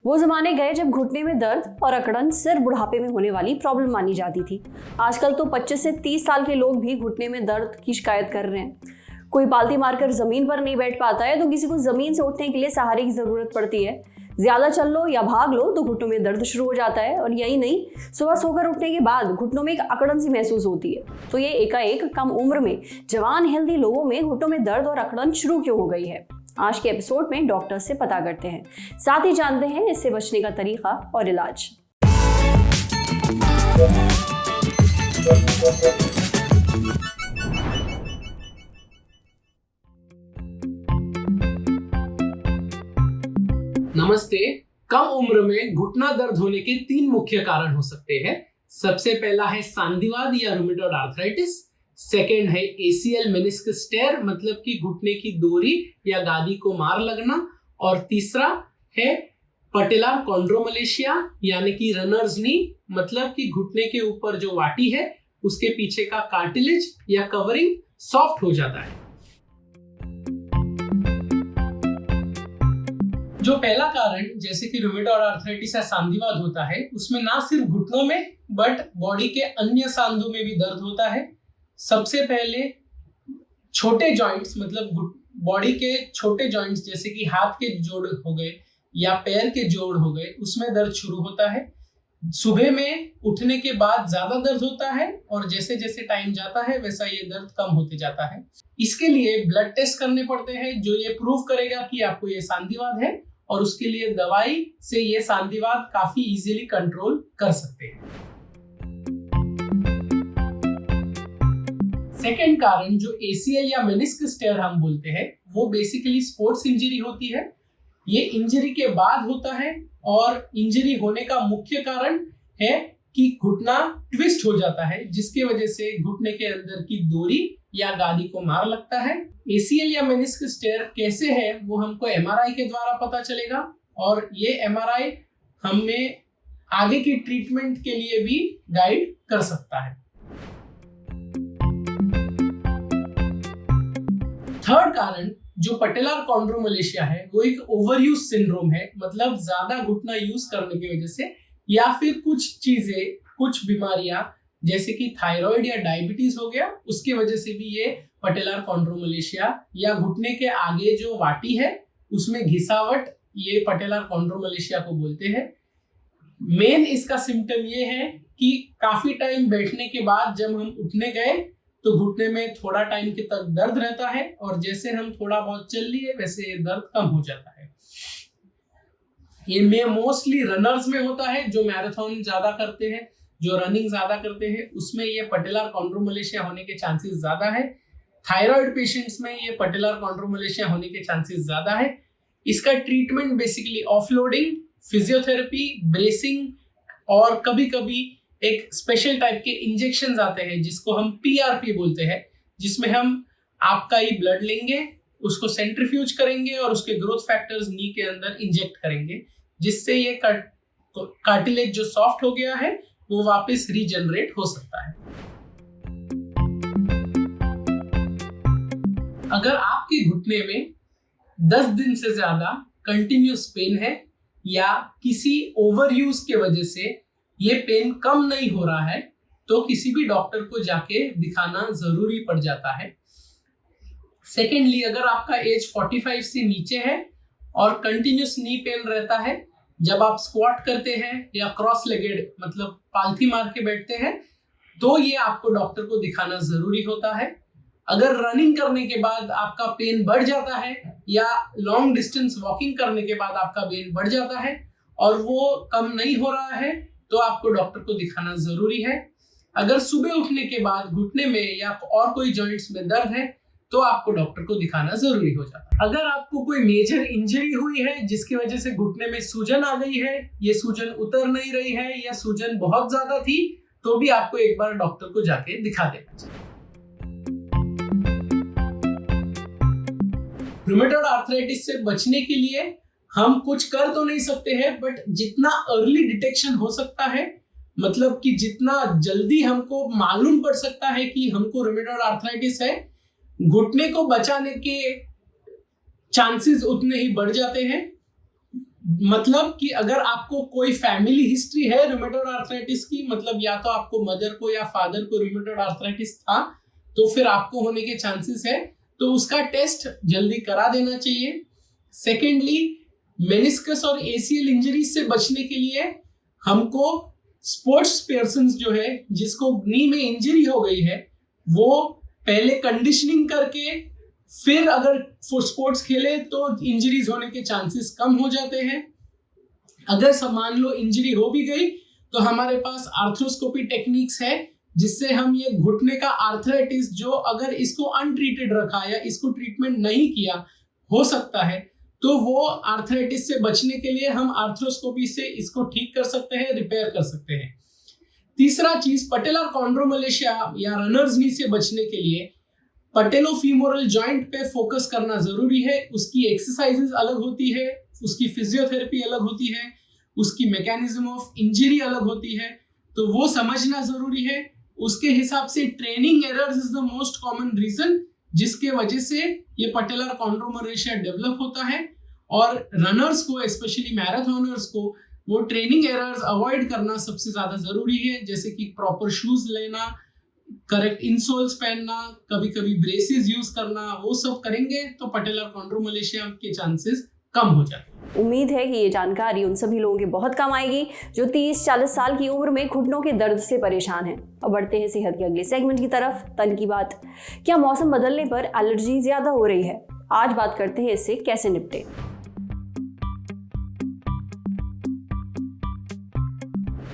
वो ज़माने गए जब घुटने में दर्द और अकड़न सिर्फ बुढ़ापे में होने वाली प्रॉब्लम मानी जाती थी। आजकल तो 25 से 30 साल के लोग भी घुटने में दर्द की शिकायत कर रहे हैं। कोई पालती मारकर ज़मीन पर नहीं बैठ पाता है तो किसी को ज़मीन से उठने के लिए सहारे की ज़रूरत पड़ती है। ज़्यादा चल लो या भाग लो तो घुटनों में दर्द शुरू हो जाता है। और यही नहीं, सुबह सोकर उठने के बाद घुटनों में एक अकड़न सी महसूस होती है। तो ये एकाएक कम उम्र में जवान हेल्दी लोगों में घुटनों में दर्द और अकड़न शुरू क्यों हो गई है? आज के एपिसोड में डॉक्टर से पता करते हैं, साथ ही जानते हैं इससे बचने का तरीका और इलाज। नमस्ते। कम उम्र में घुटना दर्द होने के 3 मुख्य कारण हो सकते हैं। सबसे पहला है सांधिवाद या रूमेटॉइड आर्थराइटिस। सेकेंड है ACL मेनिस्कस टेयर, मतलब कि घुटने की डोरी या गादी को मार लगना। और तीसरा है पटेलर कॉन्ड्रोमलेशिया यानी कि रनर्स नी, मतलब कि घुटने के ऊपर जो वाटी है उसके पीछे का कार्टिलेज या कवरिंग सॉफ्ट हो जाता है। जो पहला कारण जैसे कि रूमेटॉइड आर्थराइटिस या सांधिवाद होता है, उसमें ना सिर्फ घुटनों में बट बॉडी के अन्य सांधों में भी दर्द होता है। सबसे पहले छोटे जॉइंट्स, मतलब बॉडी के छोटे जॉइंट्स जैसे कि हाथ के जोड़ हो गए या पैर के जोड़ हो गए, उसमें दर्द शुरू होता है। सुबह में उठने के बाद ज्यादा दर्द होता है और जैसे जैसे टाइम जाता है वैसा ये दर्द कम होते जाता है। इसके लिए ब्लड टेस्ट करने पड़ते हैं जो ये प्रूव करेगा कि आपको ये सांधिवाद है, और उसके लिए दवाई से ये सांधिवाद काफी इजीली कंट्रोल कर सकते हैं। सेकेंड कारण जो ACL या मेनिस्कस टेयर हम बोलते हैं, वो बेसिकली स्पोर्ट्स इंजरी होती है। ये इंजरी के बाद होता है और इंजरी होने का मुख्य कारण है कि घुटना ट्विस्ट हो जाता है, जिसकी वजह से घुटने के अंदर की डोरी या गादी को मार लगता है। ACL या मेनिस्कस टेयर कैसे है वो हमको MRI के द्वारा पता चलेगा, और ये MRI हमें आगे की ट्रीटमेंट के लिए भी गाइड कर सकता है। थर्ड कारण जो पटेलर कॉन्ड्रोमलेशिया है, वो एक ओवरयूज सिंड्रोम है, मतलब ज्यादा घुटना यूज करने की वजह से या फिर कुछ चीजें, कुछ बीमारियां जैसे कि थायराइड या डायबिटीज हो गया, उसकी वजह से भी ये पटेलर कॉन्ड्रोमलेशिया या घुटने के आगे जो वाटी है उसमें घिसावट, ये पटेलर कॉन्ड्रोमलेशिया को बोलते हैं। मेन इसका सिम्टम ये है कि काफी टाइम बैठने के बाद जब हम उठने गए तो घुटने में थोड़ा टाइम के तक दर्द रहता है, और जैसे हम थोड़ा बहुत चल लिए वैसे ये दर्द कम हो जाता है। ये मोस्टली रनर्स में होता है, जो मैराथन ज्यादा करते हैं, जो रनिंग ज्यादा करते हैं, उसमें ये पटेलर कॉन्ड्रोमलेशिया होने के चांसेस ज्यादा है। थायराइड पेशेंट्स में ये पटेलर कॉन्ड्रोमलेशिया होने के चांसेस ज्यादा है। इसका treatment basically offloading, physiotherapy, bracing और कभी कभी एक स्पेशल टाइप के इंजेक्शन आते हैं जिसको हम PRP बोलते हैं, जिसमें हम आपका ही ब्लड लेंगे, उसको सेंट्रीफ्यूज करेंगे और उसके ग्रोथ फैक्टर्स नी के अंदर इंजेक्ट करेंगे, जिससे ये कार्टिलेज जो सॉफ्ट हो गया है वो वापस रीजनरेट हो सकता है। अगर आपके घुटने में 10 दिन से ज्यादा कंटिन्यूस पेन है या किसी ओवरयूज के वजह से ये पेन कम नहीं हो रहा है, तो किसी भी डॉक्टर को जाके दिखाना जरूरी पड़ जाता है। सेकेंडली, अगर आपका एज 45 से नीचे है और कंटिन्यूस नी पेन रहता है जब आप स्क्वाट करते हैं या क्रॉस लेगेड, मतलब पालथी मार के बैठते हैं, तो ये आपको डॉक्टर को दिखाना जरूरी होता है। अगर रनिंग करने के बाद आपका पेन बढ़ जाता है या लॉन्ग डिस्टेंस वॉकिंग करने के बाद आपका पेन बढ़ जाता है और वो कम नहीं हो रहा है, तो आपको डॉक्टर को दिखाना जरूरी है। अगर सुबह उठने के बाद घुटने में या और कोई जॉइंट्स में दर्द है तो आपको डॉक्टर को दिखाना जरूरी हो जाता है। अगर आपको कोई मेजर इंजरी हुई है जिसकी वजह से घुटने में सूजन आ गई है, ये सूजन उतर नहीं रही है या सूजन बहुत ज्यादा थी, तो भी आपको एक बार डॉक्टर को जाके दिखा देना चाहिए। रूमेटॉइड आर्थराइटिस से बचने के लिए हम कुछ कर तो नहीं सकते हैं, बट जितना अर्ली डिटेक्शन हो सकता है, मतलब कि जितना जल्दी हमको मालूम पड़ सकता है कि हमको रूमेटॉइड आर्थराइटिस है, घुटने को बचाने के चांसेस उतने ही बढ़ जाते हैं। मतलब कि अगर आपको कोई फैमिली हिस्ट्री है रूमेटॉइड आर्थराइटिस की, मतलब या तो आपको मदर को या फादर को रूमेटॉइड आर्थराइटिस था, तो फिर आपको होने के चांसेस है, तो उसका टेस्ट जल्दी करा देना चाहिए। सेकेंडली, मेनिस्कस और एसीएल इंजरीज से बचने के लिए हमको स्पोर्ट्स पर्सन्स जो है जिसको नी में इंजरी हो गई है, वो पहले कंडीशनिंग करके फिर अगर स्पोर्ट्स खेले तो इंजरीज होने के चांसेस कम हो जाते हैं। अगर मान लो इंजरी हो भी गई तो हमारे पास आर्थ्रोस्कोपी टेक्निक्स है जिससे हम ये घुटने का आर्थराइटिस जो अगर इसको अनट्रीटेड रखा या इसको ट्रीटमेंट नहीं किया हो सकता है, तो वो आर्थराइटिस से बचने के लिए हम आर्थ्रोस्कोपी से इसको ठीक कर सकते हैं, रिपेयर कर सकते हैं। तीसरा चीज, पटेलर कॉन्ड्रोमलेशिया या रनर्स नी से बचने के लिए पटेलोफीमोरल जॉइंट पे फोकस करना जरूरी है। उसकी एक्सरसाइजेस अलग होती है, उसकी फिजियोथेरेपी अलग होती है, उसकी मैकेनिज्म ऑफ इंजरी अलग होती है, तो वो समझना जरूरी है। उसके हिसाब से training errors is the most common reason जिसके वजह से ये पटेलर कॉन्ड्रोमलेशिया डेवलप होता है। और रनर्स को, स्पेशली मैराथनर्स को, वो ट्रेनिंग एरर्स अवॉइड करना सबसे ज्यादा जरूरी है, जैसे कि प्रॉपर शूज लेना, करेक्ट इंसोल्स पहनना, कभी कभी ब्रेसेस यूज करना, वो सब करेंगे तो पटेलर कॉन्ड्रोमलेशिया के चांसेस कम हो जाते हैं। उम्मीद है कि ये जानकारी उन सभी लोगों के बहुत काम आएगी जो 30-40 साल की उम्र में घुटनों के दर्द से परेशान हैं। अब बढ़ते हैं सेहत के अगले सेगमेंट की तरफ, तन की बात। क्या मौसम बदलने पर एलर्जी ज्यादा हो रही है? आज बात करते हैं इससे कैसे निपटे।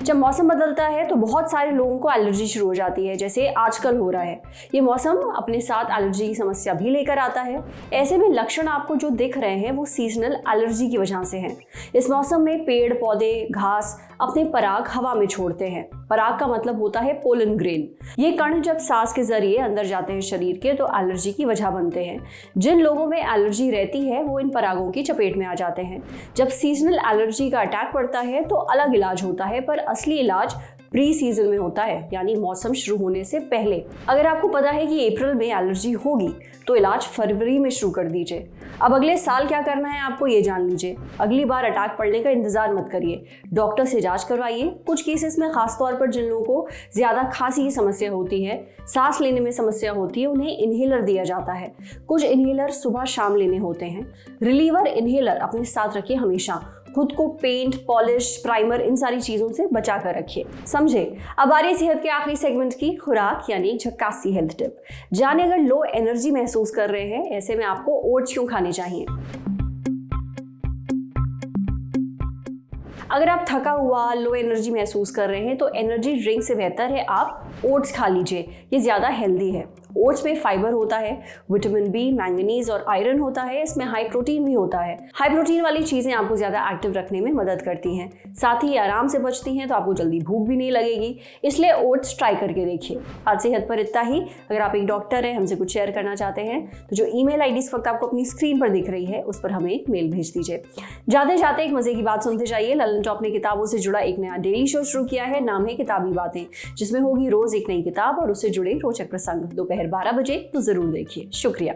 जब मौसम बदलता है तो बहुत सारे लोगों को एलर्जी शुरू हो जाती है, जैसे आजकल हो रहा है। ये मौसम अपने साथ एलर्जी की समस्या भी लेकर आता है। ऐसे में लक्षण आपको जो दिख रहे हैं वो सीजनल एलर्जी की वजह से हैं। इस मौसम में पेड़ पौधे, घास अपने पराग हवा में छोड़ते हैं। पराग का मतलब होता है पोलन ग्रेन। ये कण जब सांस के जरिए अंदर जाते हैं शरीर के तो एलर्जी की वजह बनते हैं। जिन लोगों में एलर्जी रहती है वो इन परागों की चपेट में आ जाते हैं। जब सीजनल एलर्जी का अटैक पड़ता है तो अलग इलाज होता है, पर असली इलाज प्री सीजन में होता है, यानी मौसम शुरू होने से पहले। अगर आपको पता है कि अप्रैल में एलर्जी होगी तो इलाज फरवरी में शुरू कर दीजिए। अब अगले साल क्या करना है आपको ये जान लीजिए। अगली बार अटैक पड़ने का इंतजार मत करिए, डॉक्टर से जांच करवाइए। कुछ केसेस में खासतौर पर जिन लोगों को ज्यादा खांसी की समस्या होती है, सांस लेने में समस्या होती है, उन्हें इन्हेलर दिया जाता है। कुछ इन्हेलर सुबह शाम लेने होते हैं। रिलीवर इन्हेलर अपने साथ रखिए हमेशा। खुद को पेंट, पॉलिश, प्राइमर, इन सारी चीजों से बचा कर रखिए, समझे। अब आ रही सेहत के आखिरी सेगमेंट की, खुराक यानी झक्कासी हेल्थ टिप। जाने अगर लो एनर्जी महसूस कर रहे हैं, ऐसे में आपको ओट्स क्यों खाने चाहिए। अगर आप थका हुआ, लो एनर्जी महसूस कर रहे हैं तो एनर्जी ड्रिंक से बेहतर है आप ओट्स खा लीजिए। ये ज़्यादा हेल्दी है। ओट्स में फाइबर होता है, विटामिन बी, मैंगनीज और आयरन होता है। इसमें हाई प्रोटीन भी होता है। हाई प्रोटीन वाली चीज़ें आपको ज़्यादा एक्टिव रखने में मदद करती हैं, साथ ही आराम से बचती हैं, तो आपको जल्दी भूख भी नहीं लगेगी। इसलिए ओट्स ट्राई करके देखिए। आज सेहत पर इतना ही। अगर आप एक डॉक्टर हैं, हमसे कुछ शेयर करना चाहते हैं तो जो ईमेल आईडी इस वक्त आपको अपनी स्क्रीन पर दिख रही है उस पर हमें एक मेल भेज दीजिए। जाते जाते एक मजे की बात सुनते जाइए। ललन टॉप ने किताबों से जुड़ा एक नया डेली शो शुरू किया है, नाम है किताबी बातें, जिसमें होगी रोज एक नई किताब और उससे जुड़े रोचक प्रसंग। दोपहर 12 बजे तो जरूर देखिए। शुक्रिया।